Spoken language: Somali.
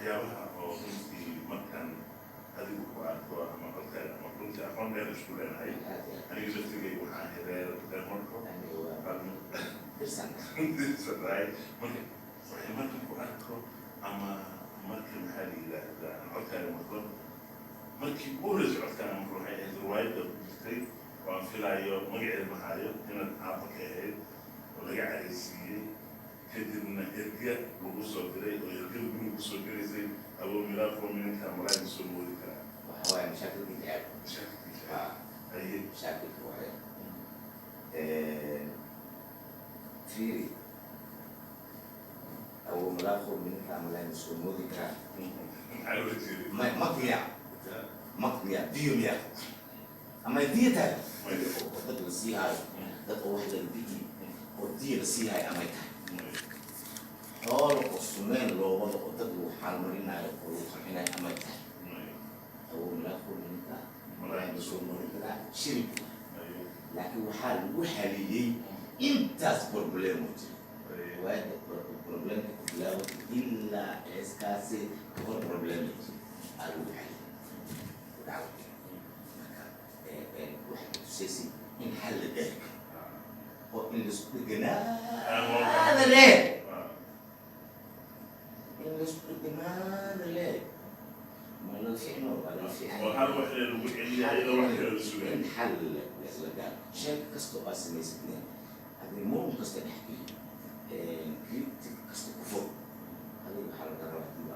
waxyaabaha oo runtii markaan adigu ku arko ama codkaaga ama runtii aqoon dheer isku leenahay aniga laftigay waxaan reer marko dirsantahay marka waxay markan ku arko ama marka maxaa la yidhaahdaa codkaaga marko markii ugu horeysa codkaaga marko waxay ahayd riwaayadda ku jirtay waan filaayo magaceeda mahaayo inaad aabba ka ahayd oo laga caraysiiyey kadibna erga lagu soo diray oo ergada guriga kusoo gelaysay aboo milaafo minanka malaayga soo moodi karaa waxawaaye mashaakilkii jecel mashaakilkiisa haye mashaakilka waaye fiiri aboo milaafo minanka malaayga soo moodi karaa maxaa loola jeeday maqdiya diyo miya ama diyo tahay oo dad la sii haayo dad oo wax la diyi oo diyo la sii haayo amay tahay xoolo oo sumeyn loo wado oo dad lagu xaalmarinayo oo lagu qarxinayo amay tahay aboo milaafo minanka malaayga soo moodi karaa shirib laakiin waxaa lagu xaliyey intaas problemo jira waada problemka ku bilaabo ilaa eeskaasi kahor problema aa lagu xaliyey dacwad marka waxay tusaysi in xal la gaari karo oo in laisku dheganaada leh in laisku dheganaada leh ma la ficno waa la fiican oo hal wax lagu celiyaa ila wax kale la sugay in xal la gaaro shay kastoo aad samaysatneen haddii muran kasta dhex geli kritik kasta ku fog adiga waxaa laga rabaa